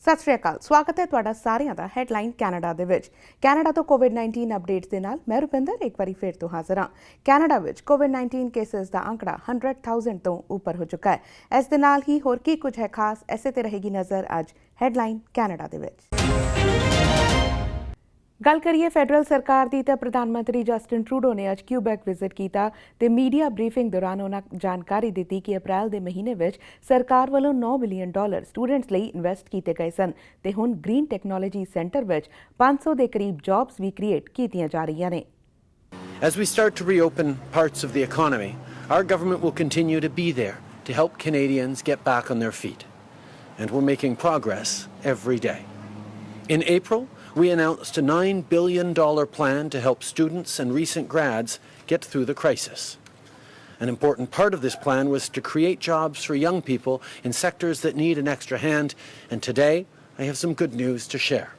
ਸਤਿ ਸ਼੍ਰੀ ਅਕਾਲ। ਸਵਾਗਤ ਹੈ ਤੁਹਾਡਾ ਸਾਰਿਆਂ ਦਾ ਹੈਡਲਾਈਨ ਕੈਨੇਡਾ ਦੇ ਵਿੱਚ। ਕੈਨੇਡਾ ਤੋਂ ਕੋਵਿਡ-19 ਅਪਡੇਟਸ ਦੇ ਨਾਲ ਮੈਂ ਰੁਪਿੰਦਰ ਇੱਕ ਵਾਰੀ ਫਿਰ ਤੋਂ ਹਾਜ਼ਰ ਹਾਂ। ਕੈਨੇਡਾ ਵਿੱਚ ਕੋਵਿਡ-19 ਕੇਸਿਸ ਦਾ ਅੰਕੜਾ 100,000 ਤੋਂ ਉੱਪਰ ਹੋ ਚੁੱਕਾ ਹੈ। ਇਸ ਦੇ ਨਾਲ ਹੀ ਹੋਰ ਕੀ ਕੁਝ ਹੈ ਖਾਸ, ਐਸੇ ਤੇ ਰਹੇਗੀ ਨਜ਼ਰ ਅੱਜ ਹੈਡਲਾਈਨ ਕੈਨੇਡਾ ਦੇ ਵਿੱਚ। ਗੱਲ ਕਰੀਏ ਫੈਡਰਲ ਸਰਕਾਰ ਦੀ ਤਾਂ ਪ੍ਰਧਾਨ ਮੰਤਰੀ ਜਸਟਿਨ ਟਰੂਡੋ ਨੇ ਅੱਜ ਕਿਊਬੈਕ ਵਿਜ਼ਿਟ ਕੀਤਾ ਤੇ ਮੀਡੀਆ ਬਰੀਫਿੰਗ ਦੌਰਾਨ ਉਹਨਾਂ ਜਾਣਕਾਰੀ ਦਿੱਤੀ ਕਿ ਅਪ੍ਰੈਲ ਦੇ ਮਹੀਨੇ ਵਿੱਚ ਸਰਕਾਰ ਵੱਲੋਂ $9 ਬਿਲੀਅਨ ਸਟੂਡੈਂਟਸ ਲਈ ਇਨਵੈਸਟ ਕੀਤੇ ਗਏ ਸਨ ਤੇ ਹੁਣ ਗ੍ਰੀਨ ਟੈਕਨੋਲੋਜੀ ਸੈਂਟਰ ਵਿੱਚ 500 ਦੇ ਕਰੀਬ ਜੌਬਸ ਵੀ ਕ੍ਰੀਏਟ ਕੀਤੀਆਂ ਜਾ ਰਹੀਆਂ ਨੇ। As we start to reopen parts of the economy, our government will continue to be there to help Canadians get back on their feet. And we're making progress every day. In April, we announced a $9 billion plan to help students and recent grads get through the crisis. An important part of this plan was to create jobs for young people in sectors that need an extra hand, and today I have some good news to share.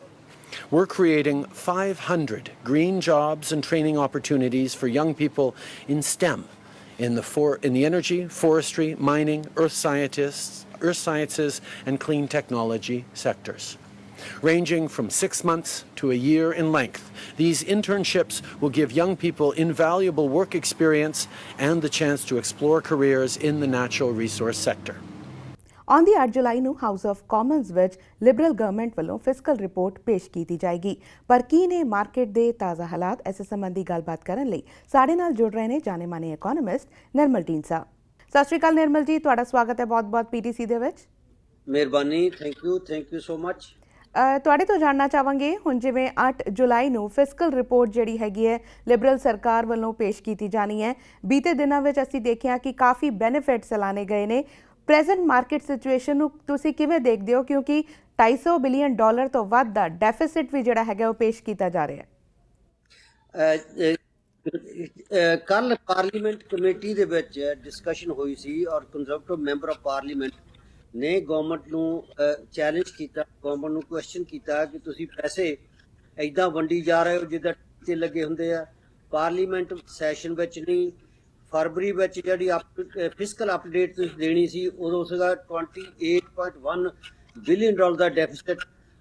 We're creating 500 green jobs and training opportunities for young people in STEM, in the energy, forestry, mining, earth sciences and clean technology sectors. Ranging from 6 months to a year in length, these internships will give young people invaluable work experience and the chance to explore careers in the natural resource sector. ਆਉਂਦੀ 8 ਜੁਲਾਈ ਨੂੰ house of Commons ਵਿੱਚ Liberal government ਵੱਲੋਂ fiscal report ਪੇਸ਼ ਕੀਤੀ ਜਾਏਗੀ। ਪਰ ਕੀ ਨੇ market ਦੇ ਤਾਜ਼ਾ ਹਾਲਾਤ, ਇਸ ਸੰਬੰਧੀ ਗੱਲਬਾਤ ਕਰਨ ਲਈ ਸਾਡੇ ਨਾਲ ਜੁੜ ਰਹੇ ਨੇ ਜਾਣੇ ਮਾਨੇ ਇਕੋਨੋਮਿਸਟ ਨਿਰਮਲ ਢੀਂਡਸਾ। ਸਤਿ ਸ਼੍ਰੀ ਅਕਾਲ ਨਿਰਮਲ ਜੀ, ਤੁਹਾਡਾ ਸਵਾਗਤ ਹੈ ਬਹੁਤ-ਬਹੁਤ ਪੀਟੀਸੀ ਦੇ ਵਿੱਚ। ਮਿਹਰਬਾਨੀ, ਥੈਂਕ ਯੂ ਸੋ ਮਚ। ਤੁਹਾਡੇ ਤੋਂ ਜਾਣਨਾ ਚਾਹਾਂਗੇ, ਹੁਣ ਜਿਵੇਂ 8 ਜੁਲਾਈ ਨੂੰ ਫਿਸਕਲ ਰਿਪੋਰਟ ਜਿਹੜੀ ਹੈਗੀ ਹੈ ਲਿਬਰਲ ਸਰਕਾਰ ਵੱਲੋਂ ਪੇਸ਼ ਕੀਤੀ ਜਾਣੀ ਹੈ। ਬੀਤੇ ਦਿਨਾਂ ਵਿੱਚ ਅਸੀਂ ਦੇਖਿਆ ਕਿ ਕਾਫੀ ਬੈਨੀਫਿਟਸ ਐਲਾਨੇ ਗਏ ਨੇ। ਪ੍ਰੈਜ਼ੈਂਟ ਮਾਰਕੀਟ ਸਿਚੁਏਸ਼ਨ ਨੂੰ ਤੁਸੀਂ ਕਿਵੇਂ ਦੇਖਦੇ ਹੋ, ਕਿਉਂਕਿ $250 ਬਿਲੀਅਨ ਤੋਂ ਵੱਧ ਦਾ ਡੈਫਿਸਿਟ ਵੀ ਜਿਹੜਾ ਹੈਗਾ ਉਹ ਪੇਸ਼ ਕੀਤਾ ਜਾ ਰਿਹਾ ਹੈ। ਕੱਲ ਪਾਰਲੀਮੈਂਟ ਕਮੇਟੀ ਦੇ ਵਿੱਚ ਡਿਸਕਸ਼ਨ ਹੋਈ ਸੀ ਔਰ ਕੰਜ਼ਰਵੇਟਿਵ ਮੈਂਬਰ ਆਫ ਪਾਰਲੀਮੈਂਟ ਨੇ ਗਵਰਨਮੈਂਟ ਨੂੰ ਚੈਲੰਜ ਕੀਤਾ, ਗਵਰਨਮੈਂਟ ਨੂੰ ਕੁਐਸਚਨ ਕੀਤਾ ਕਿ ਤੁਸੀਂ ਪੈਸੇ ਐਦਾਂ ਵੰਡੀ ਜਾ ਰਹੇ ਹੋ ਜਿੱਦਾਂ ਟੀਕੇ ਲੱਗੇ ਹੁੰਦੇ ਆ। ਪਾਰਲੀਮੈਂਟ ਸੈਸ਼ਨ ਵਿੱਚ ਨਹੀਂ, ਫਰਵਰੀ ਵਿੱਚ ਜਿਹੜੀ ਫਿਸਕਲ ਅਪਡੇਟ ਤੁਸੀਂ ਦੇਣੀ ਸੀ ਉਦੋਂ ਸੀਗਾ $28.1 ਬਿਲੀਅਨ ਦਾ ਡੈਫਿਸਿਟ।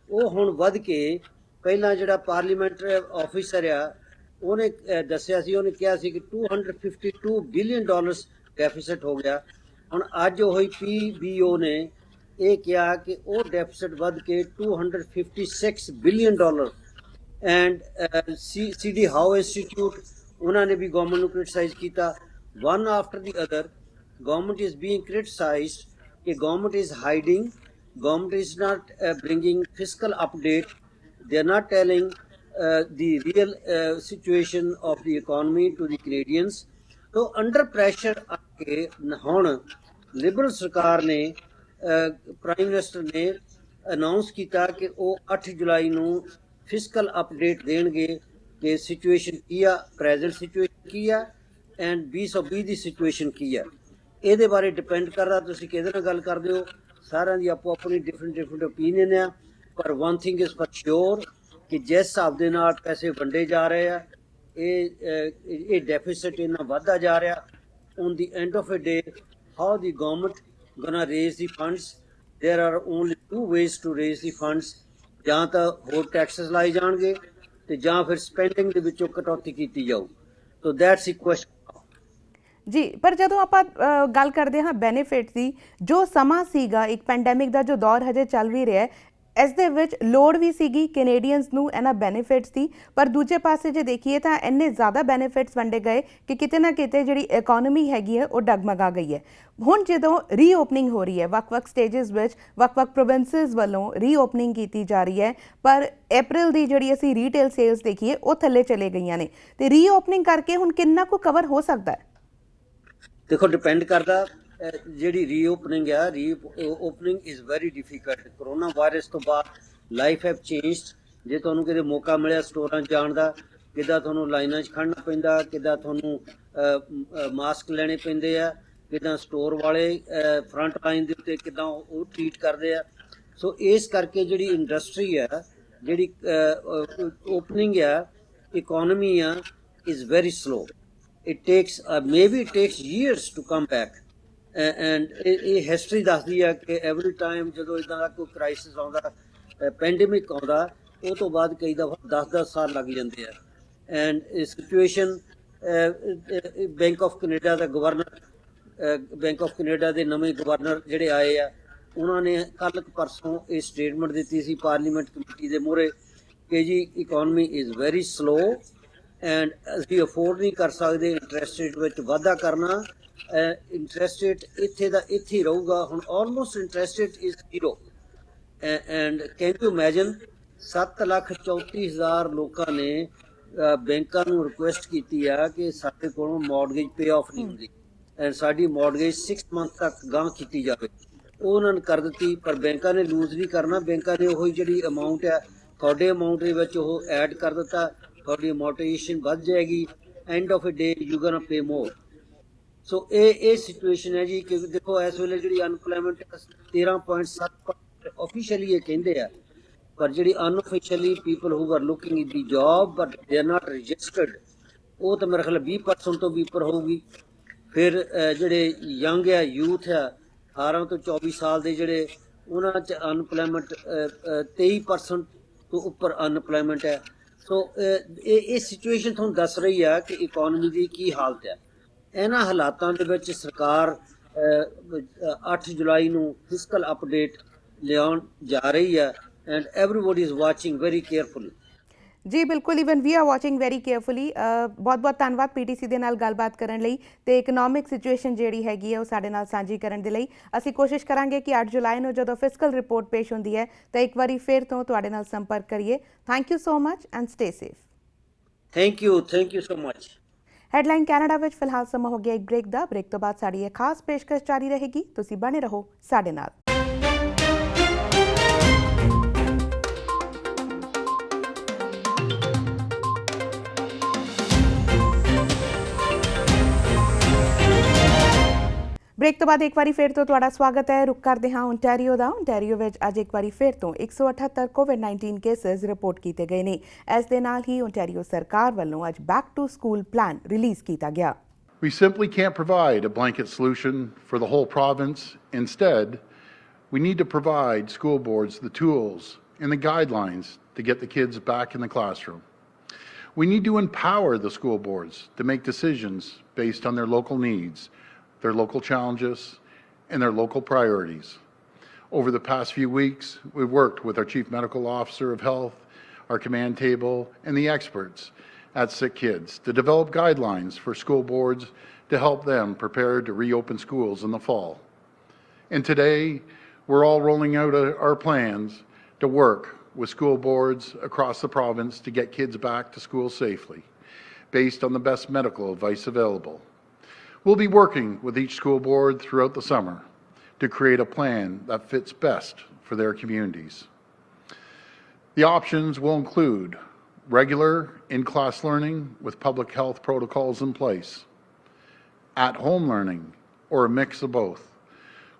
ਉਹ ਹੁਣ ਵੱਧ ਕੇ ਪਹਿਲਾਂ ਜਿਹੜਾ ਪਾਰਲੀਮੈਂਟ ਆਫਿਸਰ ਆ ਉਹਨੇ ਦੱਸਿਆ ਸੀ, ਉਹਨੇ ਕਿਹਾ ਸੀ ਕਿ $252 ਬਿਲੀਅਨ ਡੈਫਿਸਿਟ ਹੋ ਗਿਆ। ਹੁਣ ਅੱਜ ਉਹੀ PBO ਨੇ ਇਹ ਕਿਹਾ ਕਿ ਉਹ ਡੈਫਿਸਿਟ ਵੱਧ ਕੇ $256 billion. And CD how institute ਉਹਨਾਂ ਨੇ ਵੀ ਗਵਰਨਮੈਂਟ ਨੂੰ ਕ੍ਰਿਟਿਸਾਈਜ਼ ਕੀਤਾ। One after the other, government is being criticized कि government is hiding, government is not bringing fiscal update, they are not telling the real situation of the economy to the Canadians. तो under pressure आके ਹੁਣ liberal सरकार ने prime minister ने announce किया कि वो 8 जुलाई ਨੂੰ fiscal update देंगे कि सिचुएशन की आ, present situation की आ ਐਂਡ 2020 ਦੀ ਸਿਚੁਏਸ਼ਨ ਕੀ ਹੈ। ਇਹਦੇ ਬਾਰੇ ਡਿਪੈਂਡ ਕਰਦਾ ਤੁਸੀਂ ਕਿਹਦੇ ਨਾਲ ਗੱਲ ਕਰਦੇ ਹੋ। ਸਾਰਿਆਂ ਦੀ ਆਪੋ ਆਪਣੀ ਡਿਫਰੈਂਟ ਓਪੀਨੀਅਨ ਆ, ਪਰ one thing is for sure ਕਿ ਜਿਸ ਹਿਸਾਬ ਦੇ ਨਾਲ ਪੈਸੇ ਵੰਡੇ ਜਾ ਰਹੇ ਆ, ਇਹ ਡੈਫਿਸਿਟ ਇੰਨਾ ਵੱਧਦਾ ਜਾ ਰਿਹਾ। On the end of a day how the government gonna raise the funds, there are only 2 ways to raise the funds. ਜਾਂ ਤਾਂ ਹੋਰ ਟੈਕਸਸ ਲਾਏ ਜਾਣਗੇ ਤੇ ਜਾਂ ਫਿਰ ਸਪੈਂਡਿੰਗ ਦੇ ਵਿੱਚੋਂ ਕਟੌਤੀ ਕੀਤੀ ਜਾਊ। ਸੋ ਦੈਟਸ ਅ ਕੁਐਸਚਨ ਜੀ। ਪਰ ਜਦੋਂ ਆਪਾਂ ਗੱਲ ਕਰਦੇ ਹਾਂ ਬੈਨੀਫਿਟ ਦੀ, ਜੋ ਸਮਾਂ ਸੀਗਾ ਇੱਕ ਪੈਂਡੈਮਿਕ ਦਾ ਜੋ ਦੌਰ ਹਜੇ ਚੱਲ ਵੀ ਰਿਹਾ ਹੈ, ਇਸ ਦੇ ਵਿੱਚ ਲੋੜ ਵੀ ਸੀਗੀ ਕੈਨੇਡੀਅਨਸ ਨੂੰ ਇਹਨਾਂ ਬੈਨੀਫਿਟਸ ਦੀ। ਪਰ ਦੂਜੇ ਪਾਸੇ ਜੇ ਦੇਖੀਏ ਤਾਂ ਇੰਨੇ ਜ਼ਿਆਦਾ ਬੈਨੀਫਿਟਸ ਵੰਡੇ ਗਏ ਕਿ ਕਿਤੇ ਨਾ ਕਿਤੇ ਜਿਹੜੀ ਇਕੋਨਮੀ ਹੈਗੀ ਹੈ ਉਹ ਡਗਮਗਾ ਗਈ ਹੈ। ਹੁਣ ਜਦੋਂ ਰੀਓਪਨਿੰਗ ਹੋ ਰਹੀ ਹੈ, ਵੱਖ-ਵੱਖ ਸਟੇਜਸ ਵਿੱਚ ਵੱਖ-ਵੱਖ ਪ੍ਰੋਵਿੰਸਿਸ ਵੱਲੋਂ ਰੀਓਪਨਿੰਗ ਕੀਤੀ ਜਾ ਰਹੀ ਹੈ, ਪਰ ਅਪ੍ਰੈਲ ਦੀ ਜਿਹੜੀ ਅਸੀਂ ਰੀਟੇਲ ਸੇਲਸ ਦੇਖੀਏ ਉਹ ਥੱਲੇ ਚਲੇ ਗਈਆਂ ਨੇ, ਤੇ ਰੀਓਪਨਿੰਗ ਕਰਕੇ ਹੁਣ ਕਿੰਨਾ ਕੁ ਕਵਰ ਹੋ ਸਕਦਾ ਹੈ? देखो डिपेंड करता जी रीओपनिंग है। Reopening is very difficult. Corona virus तो बाद लाइफ हैव चेंज्ड। जे तुहानूं किते मौका मिलिया स्टोरां जाण दा, किद्दां तुहानूं लाइनां 'च खड़ना पैंदा, किद्दां तुहानूं मास्क लैणे पैंदे आ, किद्दां स्टोर वाले फ्रंट लाइन दे उत्ते किद्दां ओह ट्रीट करदे आ। सो इस करके जिहड़ी इंडस्ट्री है, जिहड़ी ओपनिंग है, इकोनॉमी आ, is very slow. It takes maybe it takes years to come back, and ਇਹ ਹਿਸਟਰੀ ਦੱਸਦੀ ਹੈ ਕਿ ਐਵਰੀ ਟਾਈਮ ਜਦੋਂ ਇਦਾਂ ਦਾ ਕੋਈ ਕ੍ਰਾਈਸਿਸ ਆਉਂਦਾ ਪੈਂਡੇਮਿਕ ਆਉਂਦਾ ਉਹ ਤੋਂ ਬਾਅਦ ਕਈ ਦਫਾ 10-10 ਸਾਲ ਲੱਗ ਜਾਂਦੇ ਆ। And situation bank of Canada the governor, bank of Canada ਦੇ ਨਵੇਂ ਗਵਰਨਰ ਜਿਹੜੇ ਆਏ ਆ, ਉਹਨਾਂ ਨੇ ਕੱਲ੍ਹ ਪਰਸੋਂ ਇਹ ਸਟੇਟਮੈਂਟ ਦਿੱਤੀ ਸੀ ਪਾਰਲੀਮੈਂਟ ਕਮੇਟੀ ਦੇ ਮੂਹਰੇ ਕਿ ਜੀ economy is very slow and ਅਸੀਂ ਅਫੋਰਡ ਨਹੀਂ ਕਰ ਸਕਦੇ ਇੰਟਰਸਟ ਰੇਟ ਵਿੱਚ ਵਾਧਾ ਕਰਨਾ। ਇੰਟਰਸਟ ਰੇਟ ਇੱਥੇ ਦਾ ਇੱਥੇ ਹੀ ਰਹੂਗਾ। ਹੁਣ almost interest rate is zero. And can you imagine 7,34,000 ਲੋਕਾਂ ਨੇ ਬੈਂਕਾਂ ਨੂੰ ਰਿਕੁਐਸਟ ਕੀਤੀ ਆ ਕਿ ਸਾਡੇ ਕੋਲੋਂ ਮੌਰਗੇਜ ਪੇ ਆਫ ਨਹੀਂ ਹੁੰਦੀ ਐਂਡ ਸਾਡੀ ਮੌਰਗੇਜ 6 ਮੰਥ ਤੱਕ ਗਾਂਹ ਕੀਤੀ ਜਾਵੇ। ਉਹ ਉਹਨਾਂ ਨੇ ਕਰ ਦਿੱਤੀ, ਪਰ ਬੈਂਕਾਂ ਨੇ ਲੂਜ਼ ਨਹੀਂ ਕਰਨਾ। ਬੈਂਕਾਂ ਨੇ ਉਹੀ ਜਿਹੜੀ ਅਮਾਊਂਟ ਹੈ ਤੁਹਾਡੇ ਅਮਾਊਂਟ ਦੇ ਵਿੱਚ ਉਹ ਐਡ ਕਰ ਦਿੱਤਾ, ਤੁਹਾਡੀ ਅਮੋਰਟਾਈਜੇਸ਼ਨ ਵੱਧ ਜਾਏਗੀ। End of a day you gonna pay more. So ਇਹ ਸਿਚੁਏਸ਼ਨ ਹੈ ਜੀ ਕਿ ਦੇਖੋ ਇਸ ਵੇਲੇ ਜਿਹੜੀ ਅਨਪਲਾਈਮੈਂਟ 13.7% ਆਫੀਸ਼ੀਅਲੀ ਇਹ ਕਹਿੰਦੇ ਆ, ਪਰ ਜਿਹੜੀ ਅਨਆਫੀਸ਼ੀਅਲੀ people who are looking in the job but they are not registered, ਉਹ ਤਾਂ ਮੇਰੇ ਖਿਆਲ 20% ਤੋਂ ਵੀ ਉੱਪਰ ਹੋਊਗੀ। ਫਿਰ ਜਿਹੜੇ ਯੰਗ ਆ, ਯੂਥ ਆ 18 ਤੋਂ 24 ਸਾਲ ਦੇ ਜਿਹੜੇ, ਉਹਨਾਂ 'ਚ ਅਨਪਲਾਈਮੈਂਟ 23% ਤੋਂ ਉੱਪਰ ਅਨਪਲਾਈਮੈਂਟ ਹੈ। ਸੋ ਇਹ ਸਿਚੁਏਸ਼ਨ ਤੁਹਾਨੂੰ ਦੱਸ ਰਹੀ ਆ ਕਿ ਇਕੋਨਮੀ ਦੀ ਕੀ ਹਾਲਤ ਹੈ। ਇਹਨਾਂ ਹਾਲਾਤਾਂ ਦੇ ਵਿੱਚ ਸਰਕਾਰ 8 ਜੁਲਾਈ ਨੂੰ ਫਿਸਕਲ ਅਪਡੇਟ ਲਿਆਉਣ ਜਾ ਰਹੀ ਹੈ and everybody is watching very carefully. ਜੀ ਬਿਲਕੁਲ, even we are watching very carefully. ਬਹੁਤ ਬਹੁਤ ਧੰਨਵਾਦ ਪੀਟੀਸੀ ਦੇ ਨਾਲ ਗੱਲਬਾਤ ਕਰਨ ਲਈ ਤੇ ਇਕਨੋਮਿਕ ਸਿਚੁਏਸ਼ਨ ਜਿਹੜੀ ਹੈਗੀ ਹੈ ਉਹ ਸਾਡੇ ਨਾਲ ਸਾਂਝੀ ਕਰਨ ਦੇ ਲਈ। ਅਸੀਂ ਕੋਸ਼ਿਸ਼ ਕਰਾਂਗੇ ਕਿ 8 ਜੁਲਾਈ ਨੂੰ ਜਦੋਂ ਫਿਸਕਲ ਰਿਪੋਰਟ ਪੇਸ਼ ਹੁੰਦੀ ਹੈ ਤਾਂ ਇੱਕ ਵਾਰੀ ਫਿਰ ਤੋਂ ਤੁਹਾਡੇ ਨਾਲ ਸੰਪਰਕ ਕਰੀਏ। Thank you so much and stay safe. Thank you so much. Headline Canada ਵਿੱਚ ਫਿਲਹਾਲ ਸਮਾਂ ਹੋ ਗਿਆ ਇੱਕ ਬ੍ਰੇਕ ਦਾ। ਬ੍ਰੇਕ ਤੋਂ ਬਾਅਦ ਸਾਡੀ ਇਹ ਖਾਸ ਪੇਸ਼ਕਸ਼ ਜਾਰੀ ਰਹੇਗੀ। ਤੁਸੀਂ ਬਣੇ ਰਹੋ ਸਾਡੇ ਨਾਲ। ਬ੍ਰੇਕ ਤੋਂ ਬਾਅਦ ਇੱਕ ਵਾਰੀ ਫਿਰ ਤੋਂ ਤੁਹਾਡਾ ਸਵਾਗਤ ਹੈ। ਰੁਕ ਕਰਦੇ ਹਾਂ ਓਨਟਾਰੀਓ ਦਾ। ਓਨਟਾਰੀਓ ਵਿੱਚ ਅੱਜ ਇੱਕ ਵਾਰੀ ਫਿਰ ਤੋਂ 178 ਕੋਵਿਡ-19 ਕੇਸਿਸ ਰਿਪੋਰਟ ਕੀਤੇ ਗਏ ਨੇ। ਇਸ ਦੇ ਨਾਲ ਹੀ ਓਨਟਾਰੀਓ ਸਰਕਾਰ ਵੱਲੋਂ ਅੱਜ back to school plan release ਕੀਤਾ ਗਿਆ। We simply can't provide a blanket solution for the whole province. Instead, we need to provide school boards the tools and the guidelines to get the kids back in the classroom. We need to empower the school boards to make decisions based on their local needs, their local challenges, and their local priorities. Over the past few weeks, we've worked with our Chief Medical Officer of Health, our command table, and the experts at Sick Kids to develop guidelines for school boards to help them prepare to reopen schools in the fall. And today, we're all rolling out our plans to work with school boards across the province to get kids back to school safely, based on the best medical advice available. We'll be working with each school board throughout the summer to create a plan that fits best for their communities. The options will include regular in-class learning with public health protocols in place, at-home learning, or a mix of both,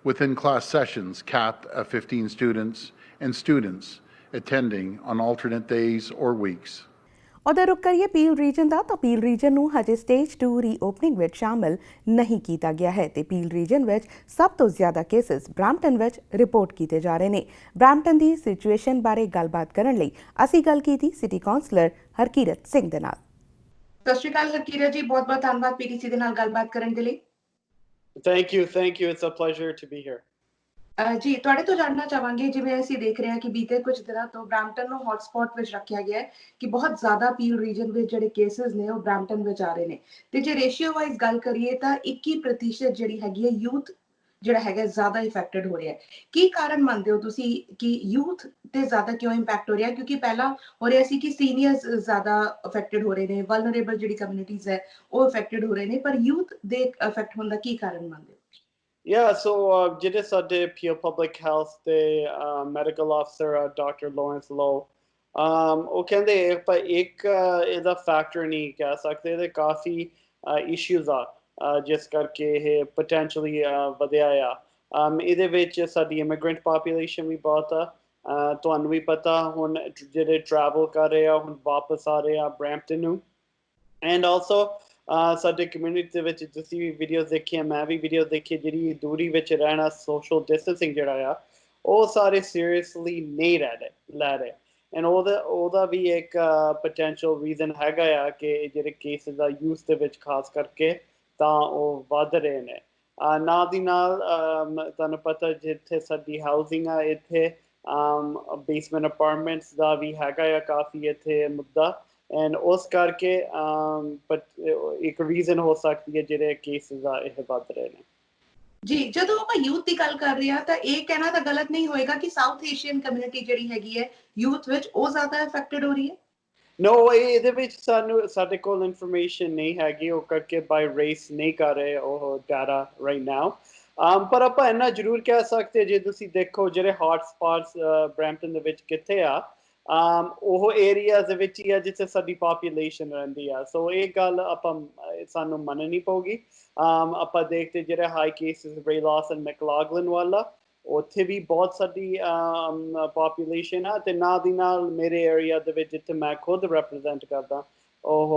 with in-class sessions capped at 15 students and students attending on alternate days or weeks. ਉਧਰ ਰੁਕ ਕਰੀਏ peel reason ਦਾ। ਤਾਂ peel reason ਨੂੰ ਹਜੇ stage 2 ਰੀਓਪਨਿੰਗ ਵਿੱਚ ਸ਼ਾਮਲ ਨਹੀਂ ਕੀਤਾ ਗਿਆ ਹੈ ਤੇ ਪੀਲ ਰੀਜਨ ਵਿੱਚ ਸਭ ਤੋਂ ਜ਼ਿਆਦਾ ਕੇਸਿਸ ਬ੍ਰੈਂਪਟਨ ਵਿੱਚ ਰਿਪੋਰਟ ਕੀਤੇ ਜਾ ਰਹੇ ਨੇ। ਬ੍ਰੈਂਪਟਨ ਦੀ ਸਿਚੁਏਸ਼ਨ ਬਾਰੇ ਗੱਲਬਾਤ ਕਰਨ ਲਈ ਅਸੀਂ ਗੱਲ ਕੀਤੀ ਸਿਟੀ ਕਾਉਂਸਲਰ ਹਰਕੀਰਤ ਸਿੰਘ ਦੇ ਨਾਲ। ਸਤਿ ਸ਼੍ਰੀ ਅਕਾਲ ਹਰਕੀਰਤ ਜੀ, ਬਹੁਤ ਬਹੁਤ ਧੰਨਵਾਦ ਪੀਟੀਸੀ ਦੇ ਨਾਲ ਗੱਲਬਾਤ ਕਰਨ ਦੇ ਲਈ। Thank you. It's a pleasure to be here. ਜੀ ਤੁਹਾਡੇ ਤੋਂ ਜਾਣਨਾ ਚਾਹਾਂਗੇ, ਜਿਵੇਂ ਅਸੀਂ ਦੇਖ ਰਹੇ ਹਾਂ ਕਿ ਬੀਤੇ ਕੁਝ ਦਿਨਾਂ ਤੋਂ ਬ੍ਰੈਂਪਟਨ ਨੂੰ ਹੌਟਸਪੌਟ ਵਿੱਚ ਰੱਖਿਆ ਗਿਆ ਹੈ ਕਿ ਬਹੁਤ ਜ਼ਿਆਦਾ ਪੀਲ ਰੀਜਨ ਵਿੱਚ ਜਿਹੜੇ ਕੇਸਿਸ ਨੇ ਉਹ ਬ੍ਰੈਂਪਟਨ ਵਿੱਚ ਆ ਰਹੇ ਨੇ ਤੇ ਜੇ ਰੇਸ਼ੀਓ ਵਾਈਜ਼ ਗੱਲ ਕਰੀਏ ਤਾਂ 21% ਜਿਹੜੀ ਹੈਗੀ ਹੈ ਯੂਥ ਜਿਹੜਾ ਹੈਗਾ ਜ਼ਿਆਦਾ ਇਫੈਕਟਡ ਹੋ ਰਿਹਾ ਹੈ। ਕੀ ਕਾਰਨ ਮੰਨਦੇ ਹੋ ਤੁਸੀਂ ਕਿ ਯੂਥ ਤੇ ਜ਼ਿਆਦਾ ਕਿਉਂ ਇੰਪੈਕਟ ਹੋ ਰਿਹਾ? ਕਿਉਂਕਿ ਪਹਿਲਾਂ ਹੋ ਰਿਹਾ ਸੀ ਕਿ ਸੀਨੀਅਰਸ ਜ਼ਿਆਦਾ ਅਫੈਕਟਡ ਹੋ ਰਹੇ ਨੇ, ਵਲਨਰੇਬਲ ਜਿਹੜੀ ਕਮਿਊਨਿਟੀਜ਼ ਹੈ ਉਹ ਅਫੈਕਟਡ ਹੋ ਰਹੇ ਨੇ, ਪਰ ਯੂਥ ਦੇ ਅਫੈਕਟ ਹੋਣ ਦਾ ਕੀ ਕਾਰਨ ਮੰਨਦੇ ਹੋ? Yeah, so ਜਿਹੜੇ ਸਾਡੇ Peel Public Health ਦੇ medical officer Dr. Lawrence Lowe ਉਹ ਕਹਿੰਦੇ ਪਰ ਇੱਕ ਇਹਦਾ ਫੈਕਟਰ ਨਹੀਂ ਕਹਿ ਸਕਦੇ, ਇਹਦੇ ਕਾਫੀ ਇਸ਼ੂਜ਼ ਆ ਜਿਸ ਕਰਕੇ ਇਹ ਪੋਟੈਂਸ਼ੀਅਲੀ ਵਧਿਆ ਆ। ਇਹਦੇ ਵਿੱਚ ਸਾਡੀ ਇਮੀਗ੍ਰੈਂਟ ਪਾਪੂਲੇਸ਼ਨ ਵੀ ਬਹੁਤ ਆ। ਤੁਹਾਨੂੰ ਵੀ ਪਤਾ ਹੁਣ ਜਿਹੜੇ ਟਰੈਵਲ ਕਰ ਰਹੇ ਆ ਹੁਣ ਵਾਪਸ ਆ ਰਹੇ ਆ ਬ੍ਰੈਂਪਟਨ ਨੂੰ। ਐਂਡ ਆਲਸੋ ਸਾਡੇ ਕਮਿਊਨਿਟੀ ਦੇ ਵਿੱਚ ਤੁਸੀਂ ਵੀ ਵੀਡੀਓਜ਼ ਦੇਖੀਆਂ, ਮੈਂ ਵੀ ਵੀਡੀਓ ਦੇਖੀ, ਜਿਹੜੀ ਦੂਰੀ ਵਿੱਚ ਰਹਿਣਾ, ਸੋਸ਼ਲ ਡਿਸਟੈਂਸਿੰਗ ਜਿਹੜਾ ਆ ਉਹ ਸਾਰੇ ਸੀਰੀਅਸਲੀ ਨਹੀਂ ਲੈ ਰਹੇ ਐਂਡ ਉਹਦਾ ਵੀ ਇੱਕ ਪੋਟੈਂਸ਼ੀਅਲ ਰੀਜ਼ਨ ਹੈਗਾ ਆ ਕਿ ਜਿਹੜੇ ਕੇਸਿਸ ਆ ਯੂਥ ਦੇ ਵਿੱਚ ਖਾਸ ਕਰਕੇ ਤਾਂ ਉਹ ਵੱਧ ਰਹੇ ਨੇ ਨਾਲ ਦੀ ਨਾਲ ਤੁਹਾਨੂੰ ਪਤਾ ਜਿੱਥੇ ਸਾਡੀ ਹਾਊਸਿੰਗ ਆ ਇੱਥੇ ਬੇਸਮੈਂਟ ਅਪਾਰਟਮੈਂਟਸ ਦਾ ਵੀ ਹੈਗਾ ਆ ਕਾਫੀ ਇੱਥੇ ਮੁੱਦਾ ਐਂਡ ਉਸ ਕਰਕੇ ਇੱਕ ਰੀਜ਼ਨ ਹੋ ਸਕਦੀ ਹੈ ਜਿਹੜੇ ਕੇਸਿਸ ਆ ਇਹ ਵੱਧ ਰਹੇ ਨੇ ਜੀ ਜਦੋਂ ਆਪਾਂ ਯੂਥ ਦੀ ਗੱਲ ਕਰ ਰਹੇ ਹਾਂ ਤਾਂ ਇਹ ਕਹਿਣਾ ਤਾਂ ਗਲਤ ਨਹੀਂ ਹੋਏਗਾ ਕਿ ਸਾਊਥ ਏਸ਼ੀਅਨ ਕਮਿਊਨਿਟੀ ਜਿਹੜੀ ਹੈਗੀ ਹੈ ਯੂਥ ਵਿੱਚ ਉਹ ਜ਼ਿਆਦਾ ਅਫੈਕਟਡ ਹੋ ਰਹੀ ਹੈ ਨੋ ਇਹਦੇ ਵਿੱਚ ਸਾਡੇ ਕੋਲ ਇਨਫੋਰਮੇਸ਼ਨ ਨਹੀਂ ਹੈਗੀ ਉਹ ਕਰਕੇ ਬਾਈ ਰੇਸ ਨਹੀਂ ਕਰ ਰਹੇ ਉਹ ਡਾਟਾ ਰਾਈਟ ਨਾਓ ਪਰ ਆਪਾਂ ਇੰਨਾ ਜ਼ਰੂਰ ਕਹਿ ਸਕਦੇ ਜੇ ਤੁਸੀਂ ਦੇਖੋ ਜਿਹੜੇ ਹੌਟ ਸਪਾਟਸ ਬਰੈਂਪਟਨ ਦੇ ਵਿੱਚ ਕਿੱਥੇ ਆ ਉਹ ਏਰੀਆਜ਼ ਦੇ ਵਿੱਚ ਹੀ ਆ ਜਿੱਥੇ ਸਾਡੀ ਪਾਪੂਲੇਸ਼ਨ ਰਹਿੰਦੀ ਆ ਸੋ ਇਹ ਗੱਲ ਆਪਾਂ ਸਾਨੂੰ ਮੰਨਣੀ ਪਊਗੀ ਆਪਾਂ ਦੇਖਦੇ ਜਿਹੜੇ ਹਾਈ ਕੇਸਿਸ ਰੇਲਾਸ ਐਂਡ ਮੈਕਲਾਗਲਨ ਵਾਲਾ ਉੱਥੇ ਵੀ ਬਹੁਤ ਸਾਡੀ ਪਾਪੂਲੇਸ਼ਨ ਆ ਤੇ ਨਾਲ ਦੀ ਨਾਲ ਮੇਰੇ ਏਰੀਆ ਦੇ ਵਿੱਚ ਜਿੱਥੇ ਮੈਂ ਖੁਦ ਰੈਪਰੈਜ਼ੈਂਟ ਕਰਦਾ ਉਹ